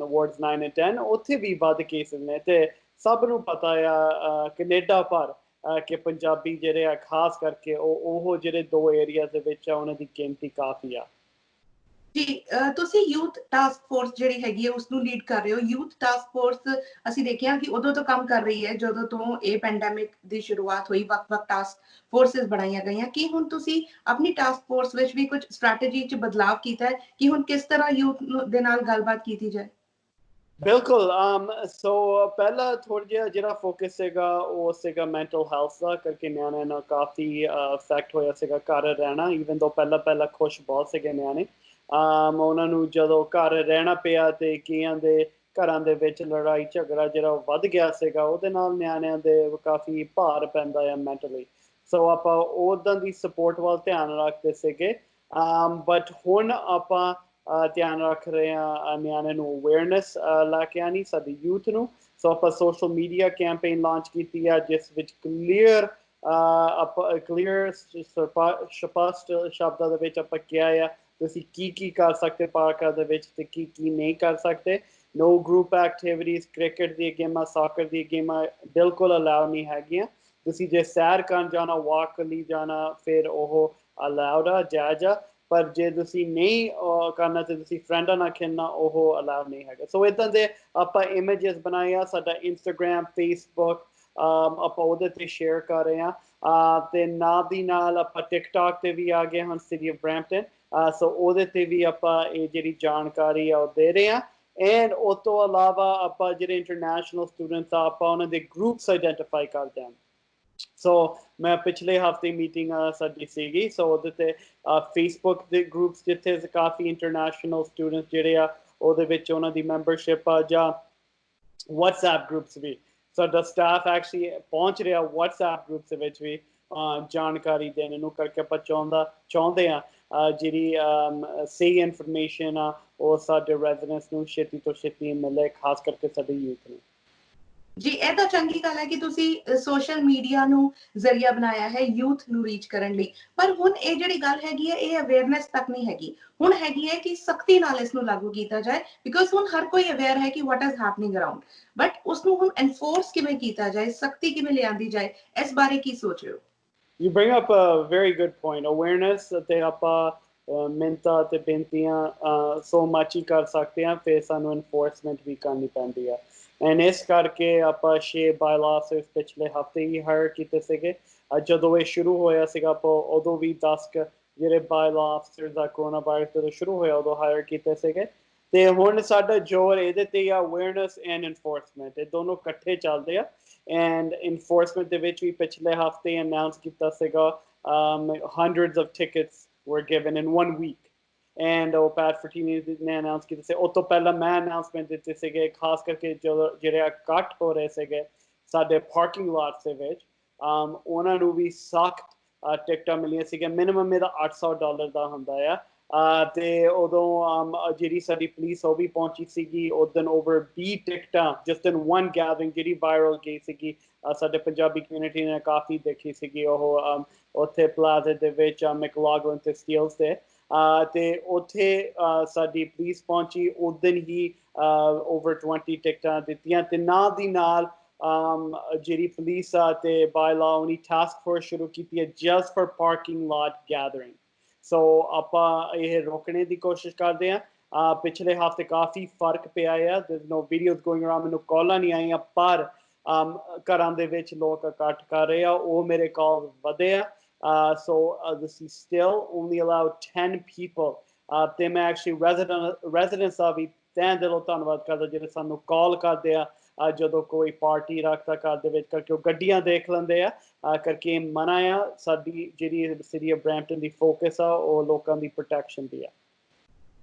ਵਾਰਡਸ 9 ਐਂਡ 10 ਉੱਥੇ ਵੀ ਵੱਧ ਕੇਸਿਸ ਨੇ ਤੇ ਸਭ ਨੂੰ ਪਤਾ ਆ ਕੈਨੇਡਾ ਭਰ ਕਿ ਪੰਜਾਬੀ ਜਿਹੜੇ ਆ ਖਾਸ ਕਰਕੇ ਉਹ ਜਿਹੜੇ ਦੋ ਏਰੀਆ ਦੇ ਵਿੱਚ ਆ ਉਹਨਾਂ ਦੀ ਗਿਣਤੀ ਕਾਫੀ ਆ ਜੀ ਤੁਸੀਂ ਯੂਥ ਟਾਸਕ ਫੋਰਸ ਜਿਹੜੀ ਹੈਗੀ ਹੈ ਉਸ ਨੂੰ ਲੀਡ ਕਰ ਰਹੇ ਹੋ ਯੂਥ ਟਾਸਕ ਫੋਰਸ ਅਸੀਂ ਦੇਖਿਆ ਕਿ ਉਦੋਂ ਤੋਂ ਕੰਮ ਕਰ ਰਹੀ ਹੈ ਜਦੋਂ ਤੋਂ ਇਹ ਪੈਂਡੈਮਿਕ ਦੀ ਸ਼ੁਰੂਆਤ ਹੋਈ ਵੱਖ-ਵੱਖ ਟਾਸਕ ਫੋਰਸਸ ਬਣਾਈਆਂ ਗਈਆਂ ਕੀ ਹੁਣ ਤੁਸੀਂ ਆਪਣੀ ਟਾਸਕ ਫੋਰਸ ਵਿੱਚ ਵੀ ਕੁਝ ਸਟ੍ਰੈਟਜੀ 'ਚ ਬਦਲਾਵ ਕੀਤਾ ਹੈ ਕਿ ਹੁਣ ਕਿਸ ਤਰ੍ਹਾਂ ਯੂਥ ਦੇ ਨਾਲ ਗੱਲਬਾਤ ਕੀਤੀ ਜਾਏ ਬਿਲਕੁਲ ਸੋ ਪਹਿਲਾ ਥੋੜਾ ਜਿਹਾ ਜਿਹੜਾ ਫੋਕਸ ਸੀਗਾ ਉਹ ਸੀਗਾ ਮੈਂਟਲ ਹੈਲਥ ਦਾ ਕਰਕੇ ਨਿਆਣਿਆਂ ਨਾਲ ਕਾਫੀ ਇਫੈਕਟ ਹੋਇਆ ਸੀਗਾ ਘਰ ਰਹਿਣਾ ਈਵਨ ਦੋ ਪਹਿਲਾਂ ਖੁਸ਼ ਬਹੁਤ ਸੀਗੇ ਨਿਆਣੇ ਉਹਨਾਂ ਨੂੰ ਜਦੋਂ ਘਰ ਰਹਿਣਾ ਪਿਆ ਤੇ ਕਈਆਂ ਦੇ ਘਰਾਂ ਦੇ ਵਿੱਚ ਲੜਾਈ ਝਗੜਾ ਜਿਹੜਾ ਵੱਧ ਗਿਆ ਸੀਗਾ ਉਹਦੇ ਨਾਲ ਨਿਆਣਿਆਂ ਦੇ ਕਾਫੀ ਭਾਰ ਪੈਂਦਾ ਆ ਮੈਂਟਲੀ ਸੋ ਆਪਾਂ ਉਦਾਂ ਦੀ ਸਪੋਰਟ ਵੱਲ ਧਿਆਨ ਰੱਖਦੇ ਸੀਗੇ ਬਟ ਹੁਣ ਆਪਾਂ ਧਿਆਨ ਰੱਖ ਰਹੇ ਹਾਂ ਨਿਆਣਿਆਂ ਨੂੰ ਅਵੇਅਰਨੈਸ ਲੈ ਕੇ ਆਉਣੀ ਸਾਡੀ ਯੂਥ ਨੂੰ ਸੋ ਆਪਾਂ ਸੋਸ਼ਲ ਮੀਡੀਆ ਕੈਂਪੇਨ ਲਾਂਚ ਕੀਤੀ ਆ ਜਿਸ ਵਿੱਚ ਕਲੀਅਰ ਸਪਸ਼ਟ ਸ਼ਬਦਾਂ ਦੇ ਵਿੱਚ ਆਪਾਂ ਕਿਹਾ ਆ ਤੁਸੀਂ ਕੀ ਕਰ ਸਕਦੇ ਪਾਰਕਾਂ ਦੇ ਵਿੱਚ ਤੇ ਕੀ ਨਹੀਂ ਕਰ ਸਕਦੇ ਨੋ ਗਰੁੱਪ ਐਕਟੀਵਿਟੀਜ਼ ਕ੍ਰਿਕਟ ਦੀ ਗੇਮਾਂ ਸਾਕਰ ਦੀ ਗੇਮਾਂ ਬਿਲਕੁਲ ਅਲਾਉ ਨਹੀਂ ਹੈਗੀਆਂ ਤੁਸੀਂ ਜੇ ਸੈਰ ਕਰਨ ਜਾਣਾ ਵਾਕ ਲਈ ਜਾਣਾ ਫਿਰ ਉਹ ਅਲਾਉਡ ਆ ਜਾਇਜ਼ ਆ ਪਰ ਜੇ ਤੁਸੀਂ ਨਹੀਂ ਕਰਨਾ ਤੇ ਤੁਸੀਂ ਫਰੈਂਡਾਂ ਨਾਲ ਖੇਡਣਾ ਉਹ ਅਲਾਉਡ ਨਹੀਂ ਹੈਗਾ ਸੋ ਇਦਾਂ ਦੇ ਆਪਾਂ ਇਮੇਜਸ ਬਣਾਏ ਆ ਸਾਡਾ ਇੰਸਟਾਗ੍ਰਾਮ ਫੇਸਬੁੱਕ ਆਪਾਂ ਉਹਦੇ ਤੇ ਸ਼ੇਅਰ ਕਰ ਰਹੇ ਆ ਤੇ ਨਾਲ ਦੀ ਨਾਲ ਆਪਾਂ ਟਿਕਟੌਕ ਤੇ ਵੀ ਆ ਗਏ ਹਾਂ ਸਿਟੀ ਆਫ ਬਰੈਂਪਟਨ ਸੋ ਉਹਦੇ ਤੇ ਵੀ ਆਪਾਂ ਇਹ ਜਿਹੜੀ ਜਾਣਕਾਰੀ ਆ ਉਹ ਦੇ ਰਹੇ ਆ ਐਂਡ ਉਸ ਤੋਂ ਇਲਾਵਾ ਆਪਾਂ ਜਿਹੜੇ ਇੰਟਰਨੈਸ਼ਨਲ ਸਟੂਡੈਂਟਸ ਆ ਆਪਾਂ ਉਹਨਾਂ ਦੇ ਗਰੁੱਪਸ ਆਈਡੈਂਟੀਫਾਈ ਕਰਦੇ ਹਾਂ ਸੋ ਮੈਂ ਪਿਛਲੇ ਹਫਤੇ ਮੀਟਿੰਗ ਸਾਡੀ ਸੀਗੀ ਸੋ ਉਹਦੇ ਤੇ ਫੇਸਬੁੱਕ ਦੇ ਗਰੁੱਪਸ ਜਿੱਥੇ ਕਾਫੀ ਇੰਟਰਨੈਸ਼ਨਲ ਸਟੂਡੈਂਟਸ ਜਿਹੜੇ ਆ ਉਹਦੇ ਵਿੱਚ ਉਹਨਾਂ ਦੀ ਮੈਂਬਰਸ਼ਿਪ ਆ ਜਾਂ WhatsApp ਗਰੁੱਪਸ ਵੀ ਸਾਡਾ ਸਟਾਫ ਐਕਚੁਅਲੀ ਪਹੁੰਚ ਰਿਹਾ WhatsApp ਗਰੁੱਪਸ ਦੇ ਵਿੱਚ ਵੀ ਜਾਣਕਾਰੀ ਦੇਣ ਨੂੰ ਕਰਕੇ ਆਪਾਂ ਚਾਹੁੰਦੇ ਆ ਜਿਹੜੀ ਸਹੀ ਇਨਫੋਰਮੇਸ਼ਨ ਆ ਉਹ ਸਾਡੇ ਰੈਜ਼ੀਡੈਂਟਸ ਨੂੰ ਛੇਤੀ ਤੋਂ ਛੇਤੀ ਮਿਲੇ ਖਾਸ ਕਰਕੇ ਸਾਡੇ ਯੂਥ ਨੂੰ ਜੀ ਇਹ ਤਾਂ ਚੰਗੀ ਗੱਲ ਹੈ ਕਿ ਤੁਸੀਂ ਸੋਸ਼ਲ ਮੀਡੀਆ ਨੂੰ ਜ਼ਰੀਆ ਬਣਾਇਆ ਹੈ ਯੂਥ ਨੂੰ ਰੀਚ ਕਰਨ ਲਈ ਪਰ ਹੁਣ ਇਹ ਜਿਹੜੀ ਗੱਲ ਹੈਗੀ ਹੈ ਇਹ ਅਵੇਅਰਨੈਸ ਤੱਕ ਨਹੀਂ ਹੈਗੀ ਹੁਣ ਹੈਗੀ ਹੈ ਕਿ ਸਖਤੀ ਨਾਲ ਇਸ ਨੂੰ ਲਾਗੂ ਕੀਤਾ ਜਾਏ ਬਿਕਾਜ਼ ਹੁਣ ਹਰ ਕੋਈ ਅਵੇਅਰ ਹੈ ਕਿ what is happening around but ਉਸ ਨੂੰ ਹੁਣ ਐਨਫੋਰਸ ਕਿਵੇਂ ਕੀਤਾ ਜਾਏ ਸਖਤੀ ਕਿਵੇਂ ਲਿਆਂਦੀ ਜਾਏ ਇਸ ਬਾਰੇ ਕੀ ਸੋਚ ਰਹੇ ਹੋ You bring up a very good point. Awareness ਤੇ ਆਪਾਂ ਮਿੰਨਤਾਂ ਤੇ ਬੇਨਤੀਆਂ ਸੋ ਮੱਚ ਹੀ ਕਰ ਸਕਦੇ ਹਾਂ ਫਿਰ ਸਾਨੂੰ ਇਨਫੋਰਸਮੈਂਟ ਵੀ ਕਰਨੀ ਪੈਂਦੀ ਆ ਐਂਡ ਇਸ ਕਰਕੇ ਆਪਾਂ 6 ਬਾਇਲਾ ਆਫਿਸਰਸ ਪਿਛਲੇ ਹਫਤੇ ਹੀ ਹਾਇਰ ਕੀਤੇ ਸੀਗੇ ਜਦੋਂ ਇਹ ਸ਼ੁਰੂ ਹੋਇਆ ਸੀਗਾ ਆਪਾਂ ਉਦੋਂ ਵੀ 10 ਜਿਹੜੇ ਬਾਇਲਾ ਆਫਿਸਰਸ ਦਾ ਕੋਰੋਨਾ ਵਾਇਰਸ ਜਦੋਂ ਸ਼ੁਰੂ ਹੋਇਆ ਉਦੋਂ ਹਾਇਰ ਕੀਤੇ ਸੀਗੇ ਤੇ ਹੁਣ ਸਾਡਾ ਜ਼ੋਰ ਇਹਦੇ ਤੇ ਆ ਅਵੇਅਰਨੈਸ ਐਂਡ ਇਨਫੋਰਸਮੈਂਟ ਇਹ ਦੋਨੋਂ ਇਕੱਠੇ ਚੱਲਦੇ ਆ and enforcement ਦੇ ਵਿੱਚ ਵੀ ਪਿਛਲੇ ਹਫਤੇ announce ਕੀਤਾ ਸੀਗਾ hundreds of tickets were given in 1 week and ਉਹ ਪੈਟ ਫਰਟੀਨੀ ਨੇ announce ਕੀਤਾ ਸੀ ਉਹ ਤੋਂ ਪਹਿਲਾਂ ਮੈਂ announcement ਦਿੱਤੇ ਸੀਗੇ ਖਾਸ ਕਰਕੇ ਜਿਹੜੇ ਕੱਟ ਹੋ ਰਹੇ ਸੀਗੇ ਸਾਡੇ ਪਾਰਕਿੰਗ ਲਾਟਸ ਦੇ ਵਿੱਚ ਉਹਨਾਂ ਨੂੰ ਵੀ ਸਖਤ ਟਿਕਟਾਂ ਮਿਲੀਆਂ ਸੀਗੀਆਂ ਮਿਨੀਮਮ ਇਹਦਾ $800 ਦਾ ਹੁੰਦਾ ਆ ਤੇ ਉਦੋਂ ਜਿਹੜੀ ਸਾਡੀ ਪੁਲਿਸ ਉਹ ਵੀ ਪਹੁੰਚੀ ਸੀਗੀ ਉਦੋਂ ਓਵਰ 20 ਟਿਕਟਾਂ ਜਸਟ ਇਨ ਵਨ ਗੈਦਰਿੰਗ ਜਿਹੜੀ ਵਾਇਰਲ ਗਈ ਸੀਗੀ ਸਾਡੇ ਪੰਜਾਬੀ ਕਮਿਊਨਿਟੀ ਨੇ ਕਾਫੀ ਦੇਖੀ ਸੀਗੀ ਉਹ ਉੱਥੇ ਪਲਾਜ਼ਾ ਦੇ ਵਿੱਚ ਮੈਕਲਾਗਲਨ ਤੇ ਸਟੀਲਸ ਤੇ ਉੱਥੇ ਸਾਡੀ ਪੁਲਿਸ ਪਹੁੰਚੀ ਉਦੋਂ ਹੀ ਓਵਰ 20 ਟਿਕਟਾਂ ਦਿੱਤੀਆਂ ਤੇ ਨਾਲ ਦੀ ਨਾਲ ਜਿਹੜੀ ਪੁਲਿਸ ਆ ਤੇ ਬਾਇਲਾ ਉਹਨੀ ਟਾਸਕ ਫੋਰਸ ਸ਼ੁਰੂ ਕੀਤੀ ਹੈ just for parking lot gathering so ਆਪਾਂ ਇਹ ਰੋਕਣੇ ਦੀ ਕੋਸ਼ਿਸ਼ ਕਰਦੇ ਹਾਂ ਪਿਛਲੇ ਹਫਤੇ ਕਾਫੀ ਫਰਕ ਪਿਆ ਆ there's no videos going around ਮੈਨੂੰ ਕਾਲਾਂ ਨਹੀਂ ਆਈਆਂ ਪਰ ਘਰਾਂ ਦੇ ਵਿੱਚ ਲੋਕ ਇਕੱਠ ਕਰ ਰਹੇ ਆ ਉਹ ਮੇਰੇ ਕਾਲ ਵਧੇ ਆ so this is still only allowed 10 people ਤੇ ਮੈਂ actually residents ਦਾ ਵੀ ਤਹਿ ਦਿਲੋਂ ਧੰਨਵਾਦ ਕਰਦਾ ਜਿਹੜੇ ਸਾਨੂੰ ਕਾਲ ਕਰਦੇ ਆ ਜਦੋਂ ਕੋਈ ਪਾਰਟੀ ਰੱਖਦਾ ਘਰ ਦੇ ਵਿੱਚ ਕਰਕੇ ਉਹ ਗੱਡੀਆਂ ਦੇਖ ਲੈਂਦੇ ਆ ਕਰਕੇ ਮਨਾ ਆ ਸਾਡੀ ਜਿਹੜੀ city of Brampton the focus ਆ ਉਹ ਲੋਕਾਂ ਦੀ ਪ੍ਰੋਟੈਕਸ਼ਨ ਦੀ ਆ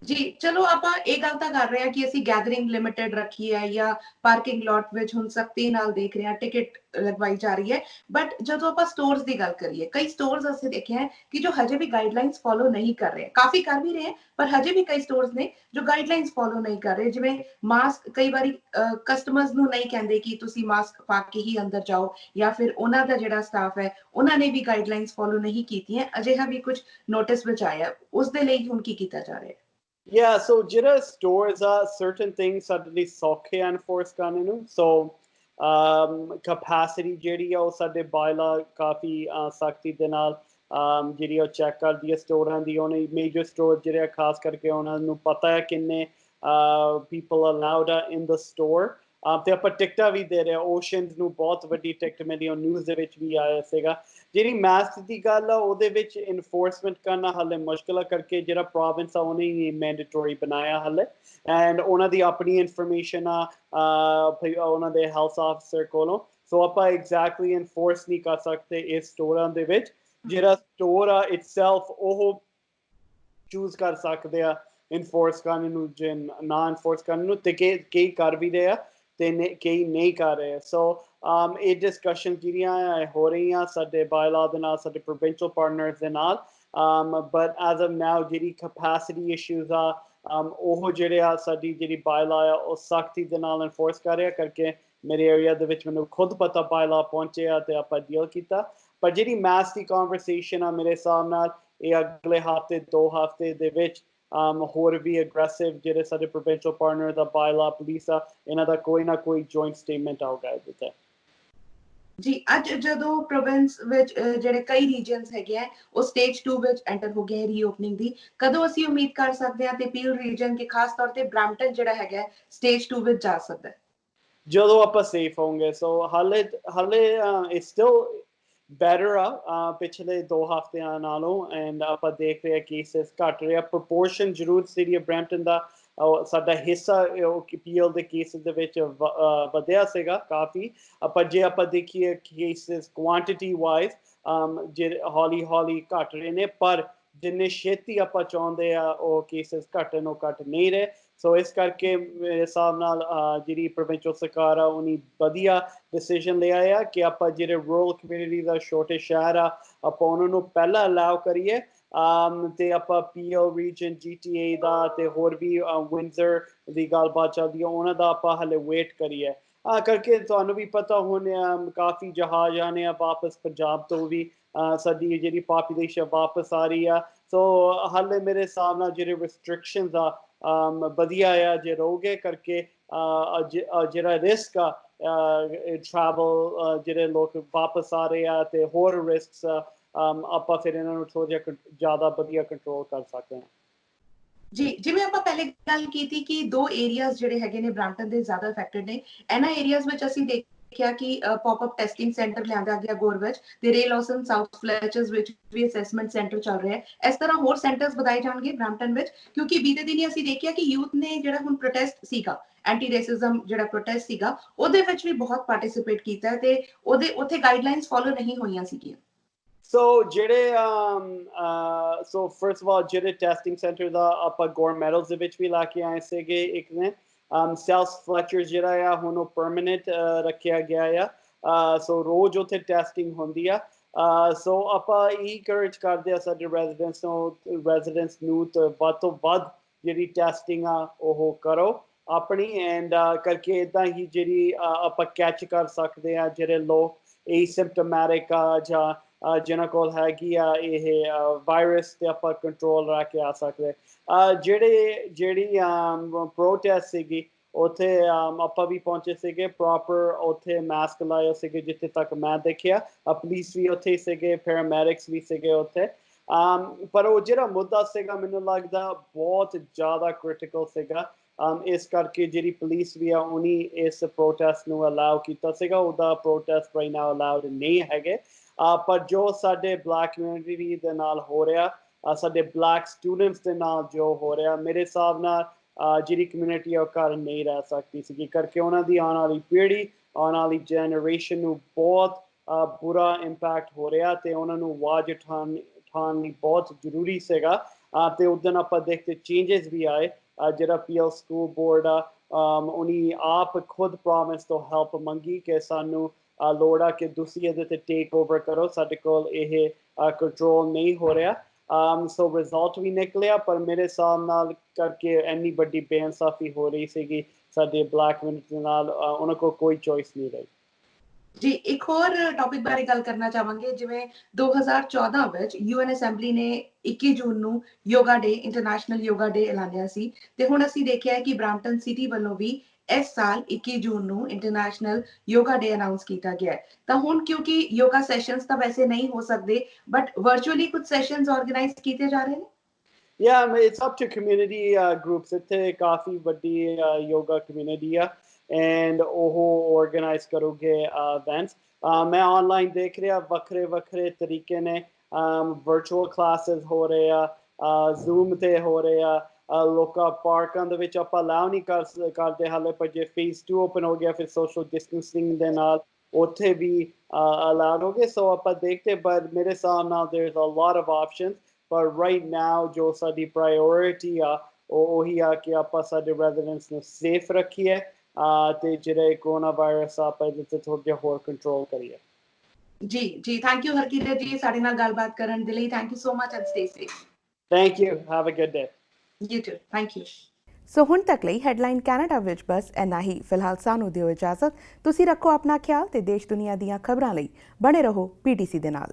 ਜੀ ਚਲੋ ਆਪਾਂ ਇਹ ਗੱਲ ਤਾਂ ਕਰ ਰਹੇ ਹਾਂ ਕਿ ਅਸੀਂ ਗੈਦਰਿੰਗ ਲਿਮਿਟਡ ਰੱਖੀ ਹੈ ਜਾਂ ਪਾਰਕਿੰਗ ਲੋਟ ਵਿੱਚ ਹੁਣ ਸਖਤੀ ਨਾਲ ਦੇਖ ਰਹੇ ਹਾਂ ਟਿਕਟ ਲਗਵਾਈ ਜਾ ਰਹੀ ਹੈ ਬਟ ਜਦੋਂ ਆਪਾਂ ਸਟੋਰਸ ਦੀ ਗੱਲ ਕਰੀਏ ਕਈ ਸਟੋਰਸ ਅਸੀਂ ਦੇਖੇ ਹੈ ਕਿ ਜੋ ਹਜੇ ਵੀ ਗਾਈਡਲਾਈਨਸ ਫੋਲੋ ਨਹੀਂ ਕਰ ਰਹੇ ਕਾਫੀ ਕਰ ਵੀ ਰਹੇ ਹੈ ਪਰ ਹਜੇ ਵੀ ਕਈ ਸਟੋਰਸ ਨੇ ਜੋ ਗਾਈਡਲਾਈਨਸ ਫੋਲੋ ਨਹੀਂ ਕਰ ਰਹੇ ਜਿਵੇਂ ਮਾਸਕ ਕਈ ਵਾਰੀ ਕਸਟਮਰਸ ਨੂੰ ਨਹੀਂ ਕਹਿੰਦੇ ਕਿ ਤੁਸੀਂ ਮਾਸਕ ਪਾ ਕੇ ਹੀ ਅੰਦਰ ਜਾਓ ਜਾਂ ਫਿਰ ਉਹਨਾਂ ਦਾ ਜਿਹੜਾ ਸਟਾਫ ਹੈ ਉਹਨਾਂ ਨੇ ਵੀ ਗਾਈਡਲਾਈਨਸ ਫੋਲੋ ਨਹੀਂ ਕੀਤੀਆਂ ਅਜਿਹਾ ਵੀ ਕੁਝ ਨੋਟਿਸ ਵਿੱਚ ਆਇਆ ਉਸ ਦੇ ਲਈ ਹੁਣ ਕੀ ਕੀਤਾ ਜਾ ਰਿਹਾ ਹੈ Yeah, so ਜਿਹੜਾ stores certain things suddenly ਸੌਖੇ enforce ਕਰਨੇ ਨੂੰ so capacity ਜਿਹੜੀ ਆ ਉਹ ਸਾਡੇ ਬਾਇਲਾ ਕਾਫੀ ਸਖਤੀ ਦੇ ਨਾਲ ਜਿਹੜੀ ਉਹ ਚੈੱਕ ਕਰਦੀ ਹੈ ਸਟੋਰਾਂ ਦੀ ਉਹਨੇ ਮੇਜਰ ਸਟੋਰ ਜਿਹੜੇ ਖਾਸ ਕਰਕੇ ਉਹਨਾਂ ਨੂੰ ਪਤਾ ਹੈ ਕਿੰਨੇ people allowed in the store ਤੇ ਆਪਾਂ ਟਿਕਟਾਂ ਵੀ ਦੇ ਰਹੇ ਓਸ਼ਨਸ ਨੂੰ ਬਹੁਤ ਵੱਡੀ ਟਿਕਟ ਮਿਲੀ ਉਹ ਨਿਊਜ਼ ਦੇ ਵਿੱਚ ਵੀ ਆਇਆ ਸੀਗਾ ਜਿਹੜੀ ਮਾਸਕ ਦੀ ਗੱਲ ਆ ਉਹਦੇ ਵਿੱਚ ਇਨਫੋਰਸਮੈਂਟ ਕਰਨਾ ਹਾਲੇ ਮੁਸ਼ਕਿਲ ਆ ਕਰਕੇ ਜਿਹੜਾ ਪ੍ਰੋਵਿੰਸ ਆ ਉਹਨੇ ਹੀ ਮੈਂਡੇਟਰੀ ਬਣਾਇਆ ਹਾਲੇ ਐਂਡ ਉਹਨਾਂ ਦੀ ਆਪਣੀ ਇਨਫੋਰਮੇਸ਼ਨ ਆ ਉਹਨਾਂ ਦੇ ਹੈਲਥ ਆਫਿਸਰ ਕੋਲੋਂ ਸੋ ਆਪਾਂ ਐਗਜ਼ੈਕਟਲੀ ਇਨਫੋਰਸ ਨਹੀਂ ਕਰ ਸਕਦੇ ਇਸ ਸਟੋਰਾਂ ਦੇ ਵਿੱਚ ਜਿਹੜਾ ਸਟੋਰ ਆ ਇਟਸੈਲਫ ਉਹ ਚੂਜ਼ ਕਰ ਸਕਦੇ ਆ ਇਨਫੋਰਸ ਕਰਨ ਨੂੰ ਜੇ ਨਾ ਇਨਫੋਰਸ ਕਰਨ ਨੂੰ ਤੇ ਕਈ ਕਰ ਵੀ ਰਹੇ ਆ ਤੇ ਕਈ ਨਹੀਂ ਕਰ ਰਹੇ ਸੋ ਇਹ ਡਿਸਕਸ਼ਨ ਜਿਹੜੀਆਂ ਹੋ ਰਹੀਆਂ ਸਾਡੇ ਬਾਇਲਾ ਦੇ ਨਾਲ ਸਾਡੇ ਪ੍ਰੋਵਿੰਸ਼ੀਅਲ ਪਾਰਟਨਰਸ ਦੇ ਨਾਲ ਬਟ ਐਜ਼ ਆਫ ਨਾਓ ਜਿਹੜੀ ਕੈਪੈਸਿਟੀ ਇਸ਼ੂਜ਼ ਆ ਉਹ ਜਿਹੜੇ ਆ ਸਾਡੀ ਜਿਹੜੀ ਬਾਇਲਾ ਆ ਉਹ ਸਖਤੀ ਦੇ ਨਾਲ ਇਨਫੋਰਸ ਕਰ ਰਿਹਾ ਕਰਕੇ ਮੇਰੇ ਏਰੀਆ ਦੇ ਵਿੱਚ ਮੈਨੂੰ ਖੁਦ ਪਤਾ ਬਾਇਲਾ ਪਹੁੰਚਿਆ ਤੇ ਆਪਾਂ ਡੀਲ ਕੀਤਾ ਪਰ ਜਿਹੜੀ ਮੈਥ ਦੀ ਕਨਵਰਸੇਸ਼ਨ ਆ ਮੇਰੇ ਹਿਸਾਬ ਨਾਲ ਇਹ ਅਗਲੇ ਹਫ਼ਤੇ 2 ਹਫ਼ਤੇ ਦੇ ਵਿੱਚ ਹੋਰ ਵੀ aggressive ਜਿਹੜੇ ਸਾਡੇ provincial partner ਦਾ ਬਾਇਲਾ ਪੁਲਿਸ ਆ ਇਹਨਾਂ ਦਾ ਕੋਈ ਨਾ ਕੋਈ joint statement ਆਊਗਾ ਇਹਦੇ ਤੇ ਜੀ ਅੱਜ ਜਦੋਂ ਪ੍ਰੋਵਿੰਸ ਵਿੱਚ ਜਿਹੜੇ ਕਈ ਰੀਜਨਸ ਹੈਗੇ ਆ ਉਹ ਸਟੇਜ 2 ਵਿੱਚ ਐਂਟਰ ਹੋ ਗਏ ਰੀਓਪਨਿੰਗ ਦੀ ਕਦੋਂ ਅਸੀਂ ਉਮੀਦ ਕਰ ਸਕਦੇ ਹਾਂ ਤੇ ਪੀਲ ਰੀਜਨ ਕੇ ਖਾਸ ਤੌਰ ਤੇ ਬ੍ਰੈਂਪਟਨ ਜਿਹੜਾ ਹੈਗਾ ਸਟੇਜ 2 ਵਿੱਚ ਜਾ ਸਕਦਾ ਹੈ ਜਦੋਂ ਆਪਾਂ ਸੇਫ ਹੋਵਾਂਗੇ ਸੋ ਹਾਲੇ ਇਟਸ ਸਟਿਲ better ਪਿਛਲੇ 2 ਹਫ਼ਤਿਆਂ ਨਾਲੋਂ ਐਂਡ ਆਪਾਂ ਦੇਖ ਰਹੇ ਕੇਸਿਸ ਘਟ ਰਹੇ ਪ੍ਰੋਪੋਰਸ਼ਨ ਜ਼ਰੂਰ ਸਿਟੀ ਆਫ ਬਰੈਂਪਟਨ ਦਾ ਸਾਡਾ ਹਿੱਸਾ ਪੀਐਲ ਦੇ ਕੇਸਿਸ ਦੇ ਵਿੱਚ ਵਧਿਆ ਸੀਗਾ ਕਾਫੀ ਪਰ ਜੇ ਆਪਾਂ ਦੇਖੀਏ ਕੇਸਿਸ ਕੁਆਂਟੀਟੀ ਵਾਈਜ਼ ਜਿਹੜੇ ਹੌਲੀ ਘਟ ਰਹੇ ਨੇ ਪਰ ਜਿੰਨੇ ਛੇਤੀ ਆਪਾਂ ਚਾਹੁੰਦੇ ਆ ਉਹ ਕੇਸਿਸ ਘਟਣੋਂ ਘਟ ਨਹੀਂ ਰਹੇ ਸੋ ਇਸ ਕਰਕੇ ਮੇਰੇ ਹਿਸਾਬ ਨਾਲ ਜਿਹੜੀ ਪ੍ਰੋਵਿੰਸ਼ੀਅਲ ਸਰਕਾਰ ਆ ਉਹਨੇ ਵਧੀਆ ਡਿਸੀਜਨ ਲਿਆ ਆ ਕਿ ਆਪਾਂ ਜਿਹੜੇ ਰੂਰਲ ਕਮਿਊਨਿਟੀ ਦਾ ਛੋਟੇ ਸ਼ਹਿਰ ਆ ਆਪਾਂ ਉਹਨਾਂ ਨੂੰ ਪਹਿਲਾਂ ਅਲਾਉ ਕਰੀਏ ਤੇ ਆਪਾਂ ਪੀਐਲ ਰੀਜਨ GTA ਦਾ ਤੇ ਹੋਰ ਵੀ ਵਿੰਜ਼ਰ ਦੀ ਗੱਲਬਾਤ ਚੱਲਦੀ ਆ ਉਹਨਾਂ ਦਾ ਆਪਾਂ ਹਲੇ ਵੇਟ ਕਰੀਏ ਕਰਕੇ ਤੁਹਾਨੂੰ ਵੀ ਪਤਾ ਹੁਣ ਕਾਫੀ ਜਹਾਜ਼ ਆਣੇ ਆ ਵਾਪਸ ਪੰਜਾਬ ਤੋਂ ਵੀ ਸਾਡੀ ਜਿਹੜੀ ਪਾਪੂਲੇਸ਼ਨ ਵਾਪਸ ਆ ਰਹੀ ਆ ਸੋ ਹਾਲੇ ਮੇਰੇ ਹਿਸਾਬ ਨਾਲ ਜਿਹੜੇ ਰਿਸਟ੍ਰਿਕਸ਼ਨਸ ਆ ਵਧੀਆ ਆ ਜੇ ਰਹੋਗੇ ਕਰਕੇ ਜਿਹੜਾ ਰਿਸਕ ਆ ਟਰੈਵਲ ਜਿਹੜੇ ਲੋਕ ਵਾਪਸ ਆ ਰਹੇ ਆ ਤੇ ਹੋਰ ਰਿਸਕਸ ਆਪਾਂ ਫਿਰ ਇਹਨਾਂ ਨੂੰ ਥੋੜਾ ਜਿਹਾ ਜ਼ਿਆਦਾ ਵਧੀਆ ਕੰਟਰੋਲ ਕਰ ਸਕਦੇ ਹਾਂ ਜੀ ਜਿਵੇਂ ਆਪਾਂ ਪਹਿਲੇ ਗੱਲ ਕੀਤੀ ਕਿ 2 ਏਰੀਆਜ਼ ਜਿਹੜੇ ਹੈਗੇ ਨੇ ਬ੍ਰੈਂਪਟਨ ਦੇ ਜ਼ਿਆਦਾ ਅਫੈਕਟਡ ਨੇ ਇਹਨਾਂ ਏਰੀਆਜ਼ ਵਿੱਚ ਅਸੀਂ ਦੇਖਿਆ ਕਿ ਪੌਪ-ਅਪ ਟੈਸਟਿੰਗ ਸੈਂਟਰ ਲਿਆਂਦਾ ਗਿਆ ਗੋਰ ਵਿੱਚ ਤੇ ਰੇ ਲੌਸਨ ਸਾਊਥ ਫਲੈਚਰਸ ਵਿੱਚ ਵੀ ਅਸੈਸਮੈਂਟ ਸੈਂਟਰ ਚੱਲ ਰਿਹਾ ਹੈ ਇਸ ਤਰ੍ਹਾਂ ਹੋਰ ਸੈਂਟਰਸ ਵਧਾਏ ਜਾਣਗੇ ਬ੍ਰੈਂਪਟਨ ਵਿੱਚ ਕਿਉਂਕਿ ਬੀਤੇ ਦਿਨੀ ਅਸੀਂ ਦੇਖਿਆ ਕਿ ਯੂਥ ਨੇ ਜਿਹੜਾ ਹੁਣ ਪ੍ਰੋਟੈਸਟ ਸੀਗਾ ਐਂਟੀ ਰੇਸਿਜ਼ਮ ਜਿਹੜਾ ਪ੍ਰੋਟੈਸਟ ਸੀਗਾ ਉਹਦੇ ਵਿੱਚ ਵੀ ਬਹੁਤ ਪਾਰਟਿਸਿਪੇਟ ਕੀਤਾ ਤੇ ਉਹਦੇ ਉੱਥੇ ਗਾਈਡਲਾਈਨਸ ਫੋਲੋ ਨਹੀਂ ਹੋਈਆਂ ਸੀਗੀਆਂ So ਜਿਹੜੇ so first of all ਜਿਹੜੇ ਟੈਸਟਿੰਗ ਸੈਂਟਰ ਦਾ ਆਪਾਂ ਗੋਰ ਮੈਡਲਸ ਦੇ ਵਿੱਚ ਵੀ ਲਾ ਕੇ ਆਏ ਸੀਗੇ ਇੱਕ ਨੇ ਸੈਲਸ ਫਲੈਚਰ ਜਿਹੜਾ ਆ ਹੁਣ ਉਹ ਪਰਮਨੈਂਟ ਰੱਖਿਆ ਗਿਆ ਆ ਸੋ ਰੋਜ਼ ਉੱਥੇ ਟੈਸਟਿੰਗ ਹੁੰਦੀ ਆ ਸੋ ਆਪਾਂ ਇਨਕਰੇਜ ਕਰਦੇ ਆ ਸਾਡੇ ਰੈਜ਼ੀਡੈਂਟਸ ਨੂੰ ਤੇ ਵੱਧ ਤੋਂ ਵੱਧ ਜਿਹੜੀ ਟੈਸਟਿੰਗ ਆ ਉਹ ਕਰੋ ਆਪਣੀ ਐਂਡ ਕਰਕੇ ਇਦਾਂ ਹੀ ਜਿਹੜੀ ਆਪਾਂ ਕੈਚ ਕਰ ਸਕਦੇ ਆ ਜਿਹੜੇ ਲੋਕ ਏਸਿਮਪਟੋਮੈਟਿਕ ਆ ਜਾਂ ਜਿਨ੍ਹਾਂ ਕੋਲ ਹੈਗੀ ਆ ਇਹ ਵਾਇਰਸ ਤੇ ਆਪਾਂ ਕੰਟਰੋਲ ਰੱਖ ਕੇ ਆ ਸਕਦੇ ਜਿਹੜੀ ਪ੍ਰੋਟੈਸਟ ਸੀਗੀ ਉੱਥੇ ਆਪਾਂ ਵੀ ਪਹੁੰਚੇ ਸੀਗੇ ਪ੍ਰੋਪਰ ਉੱਥੇ ਮਾਸਕ ਲਾਏ ਸੀਗੇ ਜਿੱਥੇ ਤੱਕ ਮੈਂ ਦੇਖਿਆ ਪੁਲਿਸ ਵੀ ਉੱਥੇ ਸੀਗੇ ਪੈਰਾਮੈਡਿਕਸ ਵੀ ਸੀਗੇ ਉੱਥੇ ਪਰ ਉਹ ਜਿਹੜਾ ਮੁੱਦਾ ਸੀਗਾ ਮੈਨੂੰ ਲੱਗਦਾ ਬਹੁਤ ਜ਼ਿਆਦਾ ਕ੍ਰਿਟੀਕਲ ਸੀਗਾ ਇਸ ਕਰਕੇ ਜਿਹੜੀ ਪੁਲਿਸ ਵੀ ਆ ਉਹਨੇ ਇਸ ਪ੍ਰੋਟੈਸਟ ਨੂੰ ਅਲਾਉ ਕੀਤਾ ਸੀਗਾ ਉਹਦਾ ਪ੍ਰੋਟੈਸਟ ਰਾਈਟ ਨਾਓ ਅਲਾਉਡ ਨਹੀਂ ਹੈਗੇ ਪਰ ਜੋ ਸਾਡੇ ਬਲੈਕ ਕਮਿਊਨਿਟੀ ਦੇ ਨਾਲ ਹੋ ਰਿਹਾ ਸਾਡੇ ਬਲੈਕ ਸਟੂਡੈਂਟਸ ਦੇ ਨਾਲ ਜੋ ਹੋ ਰਿਹਾ ਮੇਰੇ ਹਿਸਾਬ ਨਾਲ ਜਿਹੜੀ ਕਮਿਊਨਿਟੀ ਉਹ ਘਰ ਨਹੀਂ ਰਹਿ ਸਕਦੀ ਸੀ ਕਰਕੇ ਉਹਨਾਂ ਦੀ ਆਉਣ ਵਾਲੀ ਪੀੜ੍ਹੀ ਆਉਣ ਵਾਲੀ ਜਨਰੇਸ਼ਨ ਨੂੰ ਬਹੁਤ ਬੁਰਾ ਇੰਪੈਕਟ ਹੋ ਰਿਹਾ ਤੇ ਉਹਨਾਂ ਨੂੰ ਆਵਾਜ਼ ਉਠਾਉਣ ਲਈ ਬਹੁਤ ਜ਼ਰੂਰੀ ਸੀਗਾ ਤੇ ਉਦੋਂ ਆਪਾਂ ਦੇਖਦੇ ਚੇਂਜਸ ਵੀ ਆਏ ਜਿਹੜਾ ਪੀਐਲ ਸਕੂਲ ਬੋਰਡ ਆ ਉਹਨੇ ਆਪ ਖੁਦ ਪ੍ਰੋਮਿਸ ਤੋਂ ਹੈਲਪ ਮੰਗੀ ਕਿ ਸਾਨੂੰ ਲੋੜ ਆ ਕਿ ਤੁਸੀਂ ਇਹਦੇ ਤੇ ਟੇਕ ਓਵਰ ਕਰੋ ਸਾਡੇ ਕੋਲ ਇਹ ਕੰਟਰੋਲ ਨਹੀਂ ਹੋ ਰਿਹਾ ਸੋ ਰਿਜ਼ਲਟ ਵੀ ਨਿਕਲਿਆ ਪਰ ਮੇਰੇ ਹਿਸਾਬ ਨਾਲ ਕਰਕੇ ਇੰਨੀ ਵੱਡੀ ਬੇਇਨਸਾਫੀ ਹੋ ਰਹੀ ਸੀਗੀ ਸਾਡੇ ਬਲੈਕ ਕਮਿਊਨਿਟੀ ਨਾਲ ਉਹਨਾਂ ਕੋਲ ਕੋਈ ਚੋਇਸ ਨਹੀਂ ਰਹੀ ਜੀ ਇੱਕ ਹੋਰ ਟੌਪਿਕ ਬਾਰੇ ਗੱਲ ਕਰਨਾ ਚਾਹਾਂਗੇ ਜਿਵੇਂ 2014 ਵਿੱਚ ਯੂਐਨ ਅਸੈਂਬਲੀ ਨੇ 21 ਜੂਨ ਨੂੰ ਯੋਗਾ ਡੇ ਇੰਟਰਨੈਸ਼ਨਲ ਯੋਗਾ ਡੇ ਐਲਾਨਿਆ ਸੀ ਤੇ ਹੁਣ ਅਸੀਂ ਦੇਖਿਆ ਹੈ ਕਿ ਬ੍ਰੈਂਪਟਨ ਸਿਟੀ ਵੱਲੋਂ ਵੀ ਇਸ ਸਾਲ 21 ਜੂਨ ਨੂੰ ਇੰਟਰਨੈਸ਼ਨਲ ਯੋਗਾ ਡੇ ਅਨਾਉਂਸ ਕੀਤਾ ਗਿਆ ਹੈ ਤਾਂ ਹੁਣ ਕਿਉਂਕਿ ਯੋਗਾ ਸੈਸ਼ਨਸ ਤਾਂ ਵੈਸੇ ਨਹੀਂ ਹੋ ਸਕਦੇ ਬਟ ਵਰਚੁਅਲੀ ਕੁਝ ਸੈਸ਼ਨਸ ਆਰਗੇਨਾਈਜ਼ ਕੀਤੇ ਜਾ ਰਹੇ ਨੇ Yeah, it's up to community groups. ਇੱਥੇ ਕਾਫੀ ਵੱਡੀ yoga community ਆ and ਉਹ organize ਕਰੋਗੇ events. ਮੈਂ online ਦੇਖ ਰਿਹਾ ਵੱਖਰੇ ਤਰੀਕੇ ਨੇ virtual classes ਹੋ ਰਹੇ ਆ Zoom ਤੇ ਹੋ ਰਹੇ ਆ ਲੋਕਾਂ ਪਾਰਕਾਂ ਦੇ ਵਿੱਚ ਆਪਾਂ allow ਨਹੀਂ ਕਰਦੇ ਹਾਲੇ ਪਰ ਜੇ phase 2 open ਹੋ ਗਿਆ ਫਿਰ social distancing ਦੇ ਨਾਲ ਉੱਥੇ ਵੀ allowed ਹੋ ਗਏ so ਆਪਾਂ ਦੇਖਦੇ but ਮੇਰੇ ਹਿਸਾਬ ਨਾਲ there's a lot of options but right now ਜੋ ਸਾਡੀ priority ਆ ਉਹੀ ਆ ਕਿ ਆਪਾਂ ਸਾਡੇ residents ਨੂੰ safe ਰੱਖੀਏ ਤੇ ਜਿਹੜੇ ਕੋਰੋਨਾ ਵਾਇਰਸ ਆਪਾਂ ਇਹਦੇ ਤੇ ਥੋੜਾ ਜਿਹਾ ਹੋਰ ਕੰਟਰੋਲ ਕਰੀਏ ਜੀ ਥੈਂਕ ਯੂ ਹਰਕੀਰਤ ਜੀ ਸਾਡੇ ਨਾਲ ਗੱਲਬਾਤ ਕਰਨ ਦੇ ਲਈ thank you so much and stay safe thank you have a good day you too thank you so ਹੁਣ ਤੱਕ ਲਈ ਹੈਡਲਾਈਨ ਕੈਨੇਡਾ ਵਿੱਚ ਬਸ ਇੰਨਾ ਹੀ ਫਿਲਹਾਲ ਸਾਨੂੰ ਦਿਓ ਇਜਾਜ਼ਤ ਤੁਸੀਂ ਰੱਖੋ ਆਪਣਾ ਖਿਆਲ ਤੇ ਦੇਸ਼ ਦੁਨੀਆ ਦੀਆਂ ਖਬਰਾਂ ਲਈ ਬਣੇ ਰਹੋ ਪੀਟੀਸੀ ਦੇ ਨਾਲ